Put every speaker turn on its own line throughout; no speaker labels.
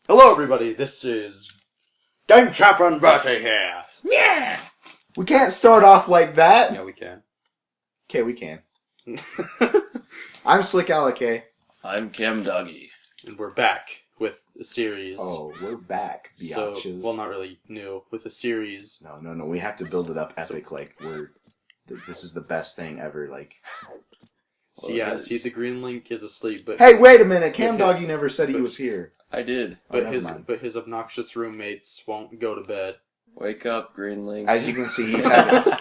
Hello, everybody. This is Game Chopper and Bertie here.
Yeah! We can't start off like that.
Yeah, we can.
Okay, we can. I'm Slick Alec.
I'm Cam Doggy.
And we're back with a series.
Oh, we're back, biatches.
Well, not really new. With a series.
No. We have to build it up epic. This is the best thing ever.
So see, the green link is asleep, but...
Hey, wait a minute. Cam Doggy never said he was here.
I did.
But his obnoxious roommates won't go to bed.
Wake up, Green Link.
As you can see, he's having...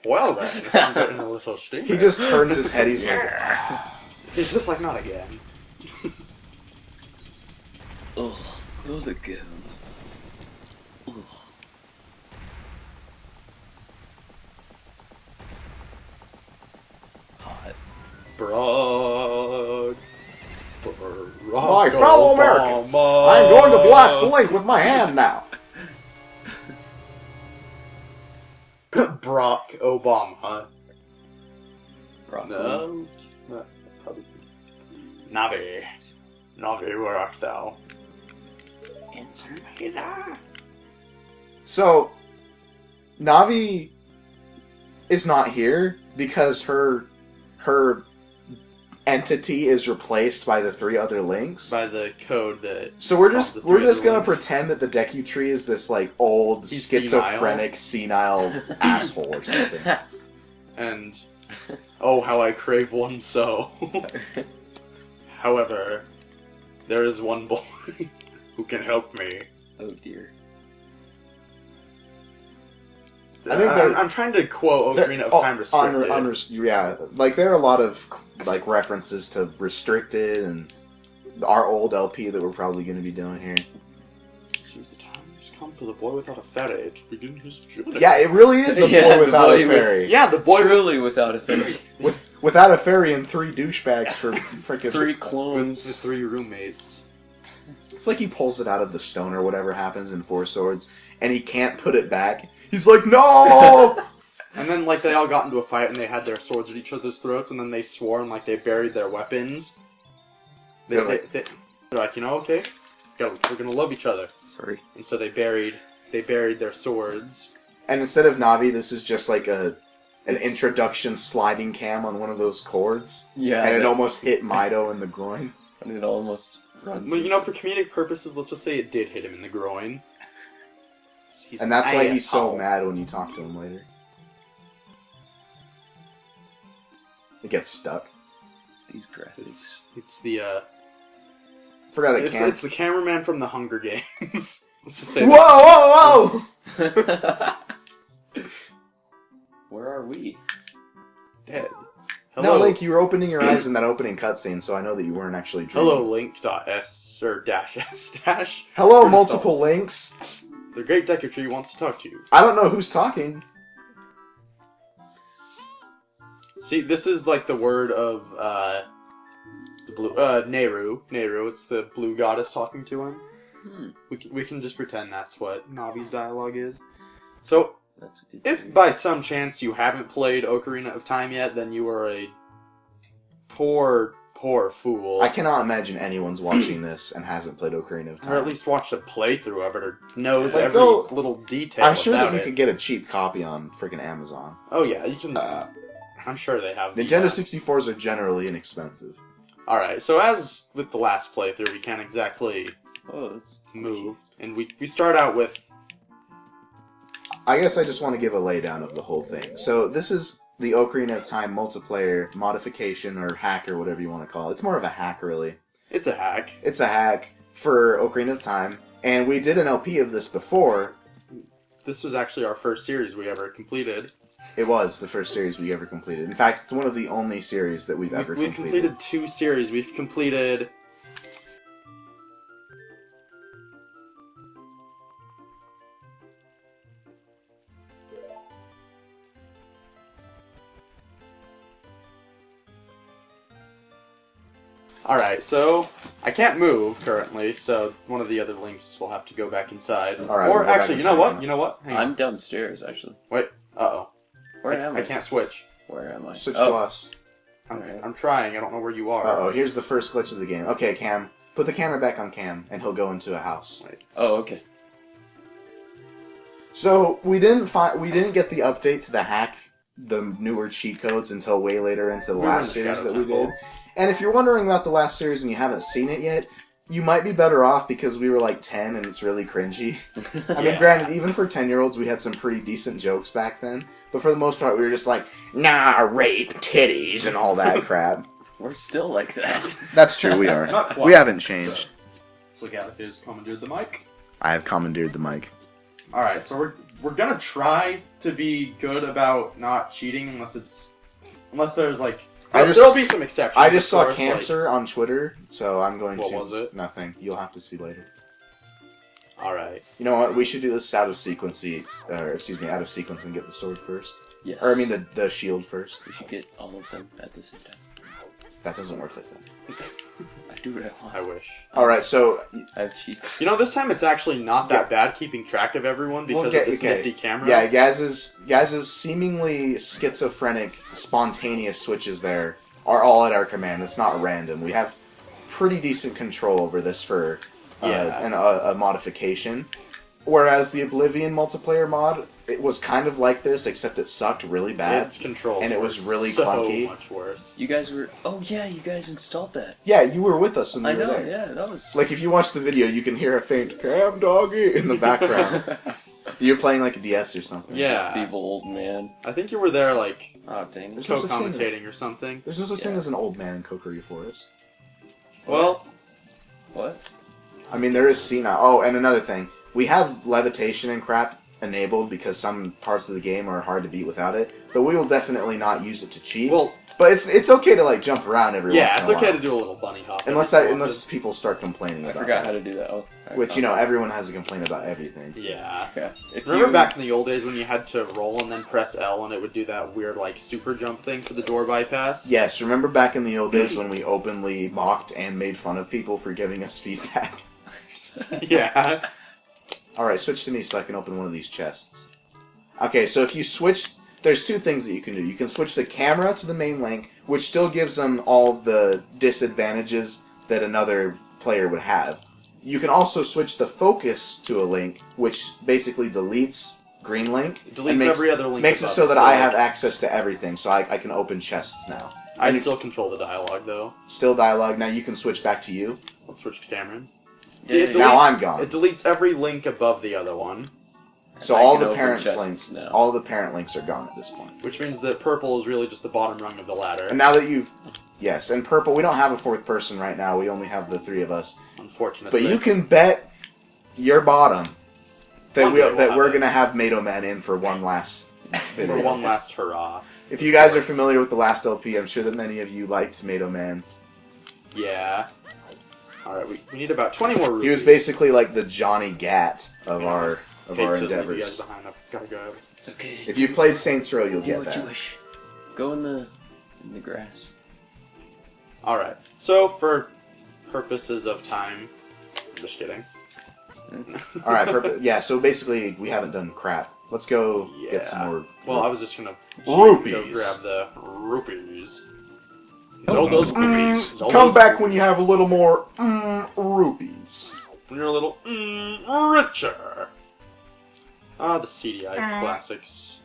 Well then, I'm getting a little steamer.
He just turns his head, he's like...
He's just like, not again.
Ugh, not again. Ugh. Hot.
Brok
My fellow Americans, I'm going to blast the link with my hand now.
Brok O Bama.
Brok.
No, probably. Navi, where art thou? Answer me there.
So, Navi is not here because her entity is replaced by the three other links.
By the code that.
So we're just gonna pretend that the Deku Tree is this old
He's
schizophrenic senile asshole or something.
And oh, how I crave one so. However, there is one boy who can help me.
Oh dear.
I think
I'm trying to quote Ocarina of Time Restricted.
Yeah, there are a lot of references to Restricted and our old LP that we're probably going to be doing here.
Seems the time has come for the boy without a ferry to begin his journey.
Yeah, it really is the boy without a ferry.
The boy
truly without a ferry.
Without a ferry and three douchebags for freaking
3 clones.
With 3 roommates.
It's like he pulls it out of the stone or whatever happens in Four Swords, and he can't put it back. He's like, no!
And then, they all got into a fight, and they had their swords at each other's throats, and then they swore, and, they buried their weapons. They're like, okay, we're gonna love each other.
Sorry.
And so they buried their swords.
And instead of Navi, this is just an introduction sliding cam on one of those cords.
Yeah.
And it almost hit Mido in the groin.
And it almost runs.
Well, for comedic purposes, let's just say it did hit him in the groin.
And that's why he's so mad when you talk to him later. It gets stuck.
These graphics.
It's the
Forgot that
it's the cameraman from the Hunger Games. Let's just say
Whoa!
Where are we?
Dead.
Hello. No, Link, you were opening your eyes in that opening cutscene, so I know that you weren't actually dreaming.
Hello, Link.s or -s.
Hello, multiple links.
The Great Deku Tree wants to talk to you.
I don't know who's talking.
See, this is the word of the blue Nehru. It's the blue goddess talking to him. We can just pretend that's what Navi's dialogue is. So,
That's a good
if
theory.
by some chance you haven't played Ocarina of Time yet, then you are a poor fool.
I cannot imagine anyone's watching this and hasn't played Ocarina of Time.
Or at least watched a playthrough of it, or knows
Like,
every
though,
little detail
I'm sure
about
that you
it.
could get a cheap copy on freaking Amazon.
Oh yeah, you can. I'm sure they have.
Nintendo 64s are generally inexpensive.
Alright, so as with the last playthrough, we can't exactly
that's
move. And we start out with...
I guess I just want to give a laydown of the whole thing. So this is the Ocarina of Time multiplayer modification or hack or whatever you want to call it. It's more of a hack, really.
It's a hack.
It's a hack for Ocarina of Time. And we did an LP of this before.
This was actually our first series we ever completed.
It was the first series we ever completed. In fact, it's one of the only series that we've ever completed.
We've completed 2 series. We've completed... Alright, so I can't move currently, so one of the other links will have to go back inside.
Alright,
or
we'll go
actually,
back
you know
inside
what? You know what? Hang on.
I'm downstairs, actually.
Wait. Uh-oh.
Where am I?
I can't switch.
Where am I?
Switch to us.
I'm trying. I don't know where you are.
Uh-oh, here's the first glitch of the game. Okay, Cam, Put the camera back on Cam, and he'll go into a house.
Right.
Oh, okay.
So we didn't get the update to the hack, the newer cheat codes until way later into the
We were in
last
the
series
Shadow
that we
Temple.
did. And if you're wondering about the last series and you haven't seen it yet, you might be better off because we were like 10 and it's really cringy. I mean,
Yeah.
granted, even for 10-year-olds, we had some pretty decent jokes back then. But for the most part, we were just like, nah, rape, titties, and all that crap.
We're still like that.
That's true, we are.
Not quite.
We haven't changed.
So Gallagher has commandeered the mic.
I have commandeered the mic.
All right, so we're gonna try to be good about not cheating unless there's like there'll be some exceptions.
I just
of
saw
course,
cancer on Twitter, so I'm going to...
What was it?
Nothing. You'll have to see later.
All right.
You know what? We should do this out of sequence and get the sword first.
Yes.
Or I mean the shield first.
We should get all of them at the same time.
That doesn't work like that.
I do what I want.
I wish.
Alright, so...
I have cheats.
You know, this time it's actually not that bad keeping track of everyone because of this nifty camera.
Yeah, Gaz's seemingly schizophrenic, spontaneous switches there are all at our command. It's not random. We have pretty decent control over this for a modification. Whereas the Oblivion multiplayer mod, it was kind of like this, except it sucked really bad.
Its controls
and it was
were
really
so
clunky.
much worse.
You guys were... Oh, yeah, you guys installed that.
Yeah, you were with us when we
I
were
know,
there.
yeah, that was...
Like, if you watch the video, you can hear a faint "Cam Doggy" in the background. You're playing like a DS or something.
Yeah.
Feeble old man.
I think you were there like
Oh, dang it.
There's no such thing.
co-commentating or something.
There's no such thing as an old man in Kokiri Forest.
Well,
What?
I mean, there is senile. Oh, and another thing. We have levitation and crap enabled because some parts of the game are hard to beat without it, but we will definitely not use it to cheat.
well,
But it's okay to like jump around every once
yeah,
in
it's
a
okay
while.
to do a little bunny hop.
Unless people start complaining
I
about
forgot
it.
how to do that. Oh,
Which, you know, everyone has a complaint about everything.
Yeah.
Yeah. If
Remember
you...
back in the old days when you had to roll and then press L and it would do that weird like super jump thing for the door bypass?
Yes, remember back in the old days when we openly mocked and made fun of people for giving us feedback?
Yeah.
Alright, switch to me so I can open one of these chests. Okay, so if you switch... There's two things that you can do. You can switch the camera to the main link, which still gives them all of the disadvantages that another player would have. You can also switch the focus to a link, which basically deletes green link.
It deletes
and makes,
every other link.
makes it
above
so that I
like,
have access to everything, so I can open chests now.
I still control the dialogue though.
Still dialogue. Now you can switch back to you.
Let's switch to Cameron.
Yeah,
See, it
yeah.
Now
deletes-
I'm gone.
It deletes every link above the other one,
So
I
all
can
the
open
parents'
chests
links,
now.
all the parent links are gone at this point.
which means that purple is really just the bottom rung of the ladder.
And now that you've, yes, and purple, we don't have a fourth person right now. We only have the three of us.
Unfortunately.
But you can bet your bottom that
One day we'll have
we're
it.
gonna have Mado Man in for one last video.
For one last hurrah.
If you guys are familiar with the last LP, I'm sure that many of you liked Mado Man.
Yeah. Alright, we need about 20 more rupees.
He was basically like the Johnny Gat of our
Okay, to leave you guys
endeavors.
behind. I've gotta go.
It's okay.
If you've played Saints Row, you'll
Do
get
what you
that.
wish. Go in the grass.
Alright, so for purposes of time, I'm just kidding.
All right, yeah. So basically, we haven't done crap. Let's go get some more.
Well, I was just gonna
Rupees.
go grab the rupees. Zelda's rupees. Zelda's
Come back when
rupees.
you have a little more rupees.
When you're a little richer. Ah, the CDI classics.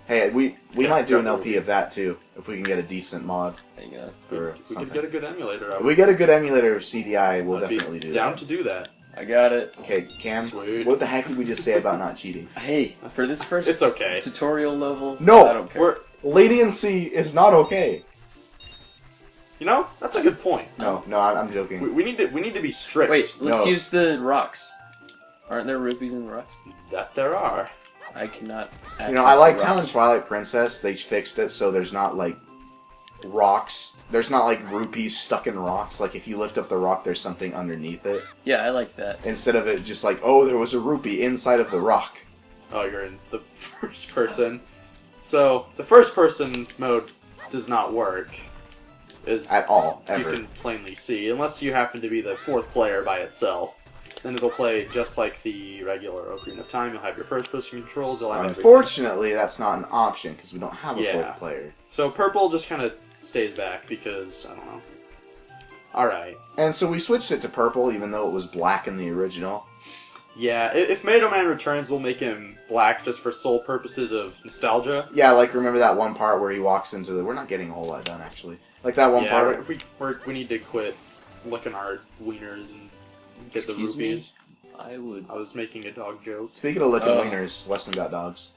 Hey, we
Yeah,
might do an
grab
LP of that too if we can get a decent mod
There you go.
or
We could
something.
get a good emulator.
If we get a good emulator of CDI, we'll
I'd be
definitely do
down
that.
to do that.
I got it.
Okay, Cam,
Sweet.
what the heck did we just say about not cheating?
Hey, for this first
It's okay.
tutorial level,
No,
I don't care.
We're,
Leniency is not okay.
you know, that's a good point.
No, I'm joking.
We need to be strict.
Wait, let's
No.
use the rocks. Aren't there rupees in the rocks?
That there are.
I cannot access
You know, I like
the
Town
rocks.
and Twilight Princess. They fixed it so there's not like rocks. There's not like rupees stuck in rocks. Like if you lift up the rock, there's something underneath it.
Yeah, I like that.
Instead of it just like, oh, there was a rupee inside of the rock.
Oh, you're in the first person. So the first person mode does not work. Is
At all,
you
ever.
can plainly see, unless you happen to be the fourth player by itself. Then it'll play just like the regular Ocarina of Time. You'll have your first-person controls. You'll have everything.
Unfortunately, that's not an option because we don't have a
Yeah.
fourth player.
So purple just kind of stays back because I don't know. Alright.
And so we switched it to purple, even though it was black in the original.
Yeah, if Tomato Man returns, we'll make him black just for sole purposes of nostalgia.
Yeah, like, remember that one part where he walks into the... We're not getting a whole lot done, actually. Like that one part...
we need to quit licking our wieners and get
Excuse
the rupees.
I would.
I was making a dog joke.
Speaking of licking wieners, Weston got dogs.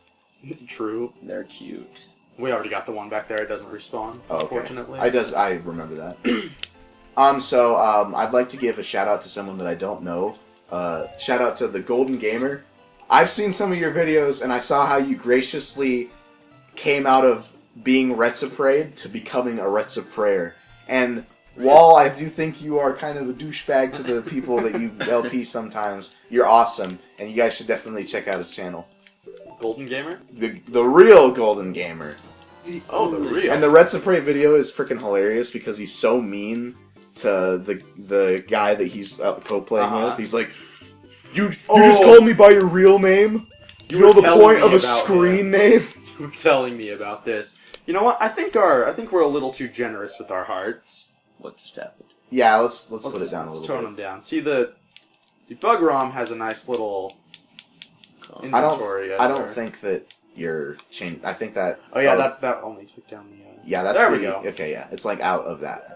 True.
They're cute.
We already got the one back there. It doesn't respawn,
Oh, okay.
unfortunately.
I remember that. I'd like to give a shout out to someone that I don't know. Shout out to the Golden Gamer. I've seen some of your videos, and I saw how you graciously came out of being Retsaprayed to becoming a Retsaprayer. And while I do think you are kind of a douchebag to the people that you LP sometimes, you're awesome, and you guys should definitely check out his channel.
Golden Gamer?
The real Golden Gamer.
Oh, the real.
And the Retsaprayed video is freaking hilarious because he's so mean to the guy that he's co-playing with. He's like, you just called me by your real name? You know the point of a screen name?
You were telling me about this. You know what? I think we're a little too generous with our hearts.
What just happened?
Yeah, let's put it down a little bit.
Let's tone them down. See, the Bug ROM has a nice little inventory.
I don't think that you're changed. I think that...
Oh yeah, that only took down the...
Yeah, that's
there we go.
Okay, yeah. It's like out of that.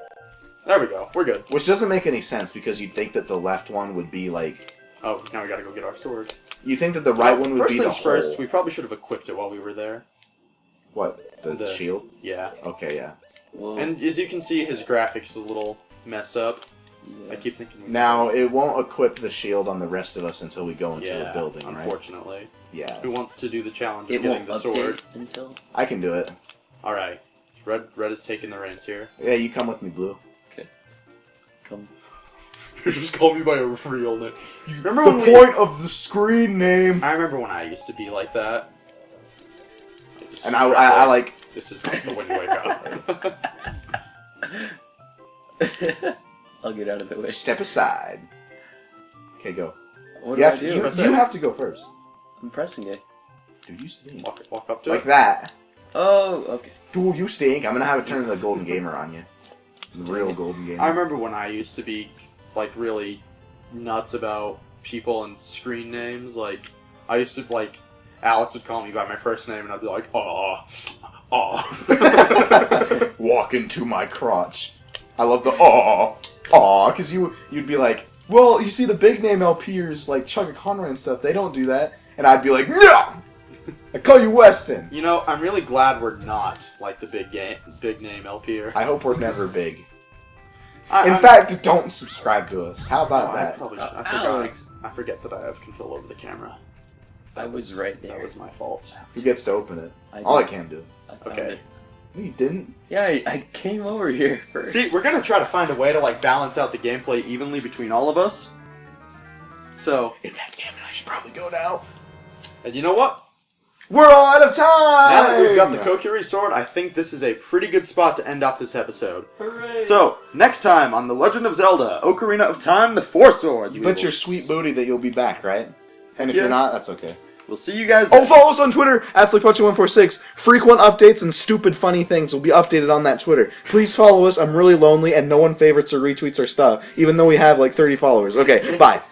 There we go. We're good.
Which doesn't make any sense because you'd think that the left one would be like...
Oh, now we gotta go get our sword.
You think that the right one would be the
First things first,
hole.
we probably should have equipped it while we were there.
What? The shield?
Yeah.
Okay, yeah.
Whoa.
And as you can see, his graphics is a little messed up.
Yeah.
I keep thinking...
Now, it won't equip the shield on the rest of us until we go into the building, right?
Unfortunately.
Yeah.
Who wants to do the challenge of
It
getting
won't
the sword?
update until...
I can do it.
Alright. Red is taking the reins here.
Yeah, you come with me, Blue.
Okay. Come.
You just call me by a real name. Remember when
point of the screen name!
I remember when I used to be like that.
And I like...
This is not the Wind Waker.
I'll get out of the way.
Step aside. Okay, go.
What
You
do I
have to,
do?
you have to go first.
I'm pressing it.
Dude, you stink.
Walk up to
Like
it.
that.
Oh, okay.
Dude, you stink. I'm gonna have to turn the Golden Gamer on you. The real Golden Gamer.
I remember when I used to be, like, really nuts about people and screen names. Like, I used to, like, Alex would call me by my first name, and I'd be like, aw, aw.
Walk into my crotch. I love the aw, because you'd be like, well, you see the big name LPers like Chugga Conrad and stuff, they don't do that. And I'd be like, no! I call you Weston.
You know, I'm really glad we're not like the big name LPer.
I hope we're never big.
In
fact, don't subscribe to us. How about that?
I probably should.
Alex.
I forget that I have control over the camera.
I was right there.
That was my fault.
Who gets to open it?
I
All I
did.
can do.
I found
Okay.
it.
No, you didn't.
Yeah, I came over here first.
See, we're gonna try to find a way to like balance out the gameplay evenly between all of us. So,
In fact, damn it, I should probably go now.
and you know what?
We're all out of time!
Now that we've got the Kokiri sword, I think this is a pretty good spot to end off this episode.
Hooray!
So, next time on The Legend of Zelda, Ocarina of Time, the Four Swords.
You
we
bet
will
your sweet booty that you'll be back, right? And if
Yes.
you're not, that's okay.
We'll see you guys
Oh,
then.
follow us on Twitter, @SlickPunchy146. Frequent updates and stupid funny things will be updated on that Twitter. Please follow us. I'm really lonely, and no one favorites or retweets our stuff, even though we have like 30 followers. Okay, bye.